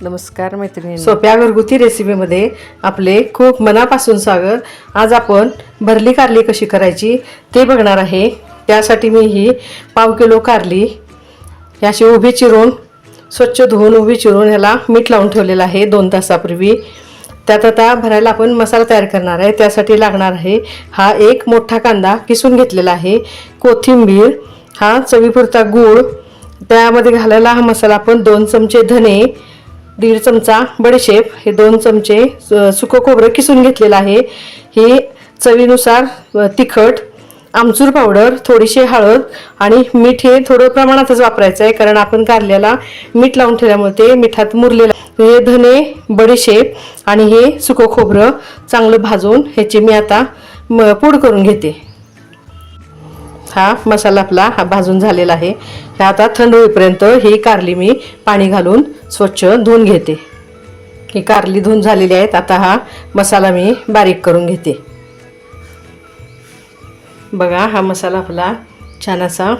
नमस्कार मैत्रिणी, सोप्या घरगुती रेसिपीमध्ये आपले खूप मनापासून स्वागत। आज आपण भरली कारली कशी करायची ते बघणार आहे। त्यासाठी मी ही पाव किलो कारली याची उभी चिरून स्वच्छ धुवून उभी चिरून ह्याला मीठ लावून ठेवलेलं आहे 2 तासापूर्वी। त्यात आता भरायला आपण मसाला तयार करणार आहे। त्यासाठी लागणार आहे हा एक मोठा कांदा किसून घेतलेला आहे, कोथिंबीर, हा चवीपुरता गूळ, त्यामध्ये घालायला हा मसाला आपण 2 चमचे धने, 1.5 चमचा बडीशेप, हे 2 चमचे सुकं खोबरं किसून घेतलेलं आहे, हे चवीनुसार तिखट, आमचूर पावडर, थोडीशी हळद आणि मीठ हे थोडं प्रमाणातच वापरायचं आहे कारण आपण कारल्याला मीठ लावून ठेवल्यामुळे ते मिठात मुरलेलं आहे। हे धने, बडीशेप आणि हे सुकं खोबरं चांगलं भाजून ह्याची मी आता पूड करून घेते। हा मसाला आपला भाजून झालेला आहे। हे आता थंड होईपर्यंत ही कारली मी पाणी घालून स्वच्छ धुवून घेते। ही कारली धुवून झालेली आहेत। आता हा मसाला मी बारीक करून घेते। बघा हा मसाला आपला छान असा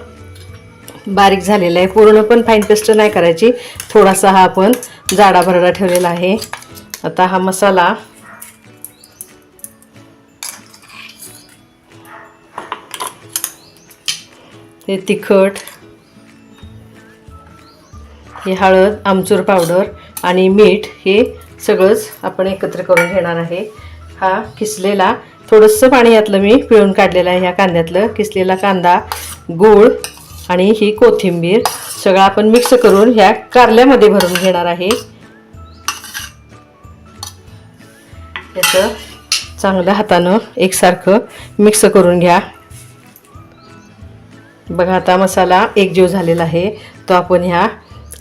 बारीक झालेला आहे। पूर्ण पण फाईन पेस्ट नाही करायची, थोडासा हा आपण जाडा भरडा ठेवलेला आहे। आता हा मसाला हे तिखट, हे हळद, आमचूर पावडर आणि मीठ हे सगळंच आपण एकत्र करून घेणार आहे। हा किसलेला थोडंसं पाणी यातलं मी पिळून काढलेलं आहे, ह्या कांद्यातलं किसलेला कांदा, गूळ आणि ही कोथिंबीर सगळं आपण मिक्स करून ह्या कारल्यामध्ये भरून घेणार आहे। याचं चांगलं हातानं एकसारखं मिक्स करून घ्या। बघा आता मसाला एकजीव झालेला आहे, तो आपण ह्या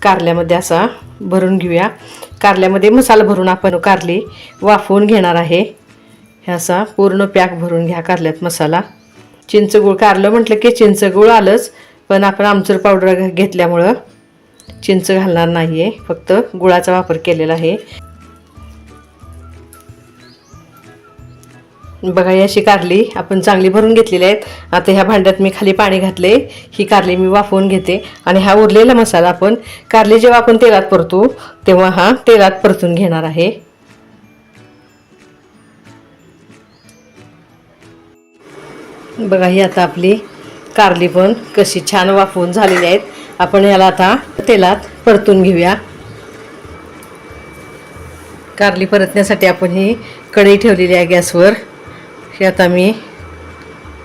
कारल्यामध्ये असा भरून घेऊया। कारल्यामध्ये मसाला भरून आपण कारली वाफवून घेणार आहे। हे असा पूर्ण पॅक भरून घ्या कारल्यात मसाला। चिंचगूळ, कारलं म्हटलं की चिंचगूळ आलंच, पण आपण आमचूर पावडर घेतल्यामुळं चिंच घालणार नाही आहे, फक्त गुळाचा वापर केलेला आहे। बघा अशी कारली आपण चांगली भरून घेतलेली आहेत। आता ह्या भांड्यात मी खाली पाणी घातले, ही कारली मी वाफवून घेते आणि हा उरलेला मसाला आपण कारली जेव्हा आपण तेलात परतू तेव्हा हा तेलात परतून घेणार आहे। बघा ही आता आपली कारली पण कशी छान वाफवून झालेली आहेत। आपण ह्याला आता तेलात परतून घेऊया। कारली परतण्यासाठी आपण ही कढई ठेवलेली आहे गॅसवर। हे आता मी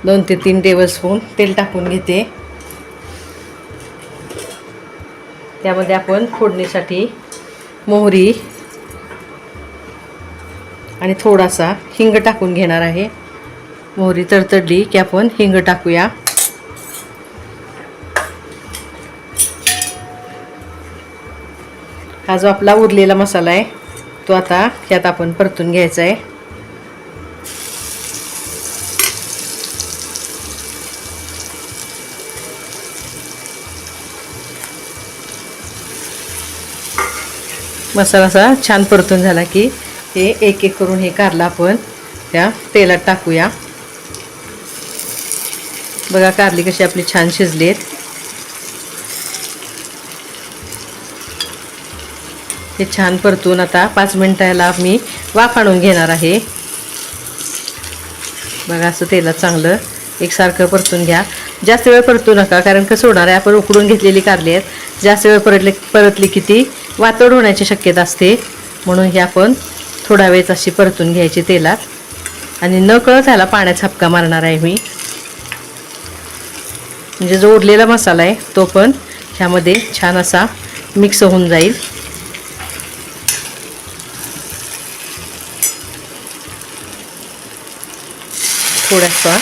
2 ते 3 टेबलस्पून तेल टाकून घेते। त्यामध्ये आपण फोडणीसाठी मोहरी आणि थोडासा हिंग टाकून घेणार आहे। मोहरी तडतडली की आपण हिंग टाकूया। हा जो आपला उरलेला मसाला आहे तो आता ह्यात आपण परतून घ्यायचा आहे। मसाला असा छान परतून झाला की हे एक एक करून हे कारला आपण त्या तेलात टाकूया। बघा कारली कशी आपली छान शिजली आहेत। हे छान परतून आता 5 मिनिटाला मी वाफ आणून घेणार आहे। बघा असं तेलात चांगलं एकसारखं परतून घ्या। जास्त वेळ परतू नका कारण कसं होणार आहे, आपण उकडून घेतलेली कारली आहेत, जास्त वेळ परतली की ती वातड होण्याची शक्यता असते, म्हणून ही आपण थोडा वेळ अशी परतून घ्यायची तेलात आणि नकळत ह्याला पाण्याचा झपका मारणार आहे मी, म्हणजे जो उरलेला मसाला आहे तो पण ह्यामध्ये छान असा मिक्स होऊन जाईल। थोडासा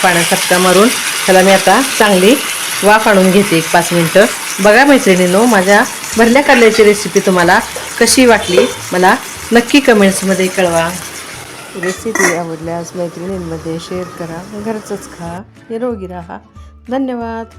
पाण्याचा झपका मारून ह्याला मी आता चांगली वाफ आणून घेते 5 मिनिटं। बघा मैत्रिणींनो, माझ्या भरल्या कारल्याची रेसिपी तुम्हाला कशी वाटली मला नक्की कमेंट्समध्ये कळवा। रेसिपी आवडल्यास मैत्रिणींमध्ये शेअर करा। घरचंच खा, निरोगी राहा। धन्यवाद।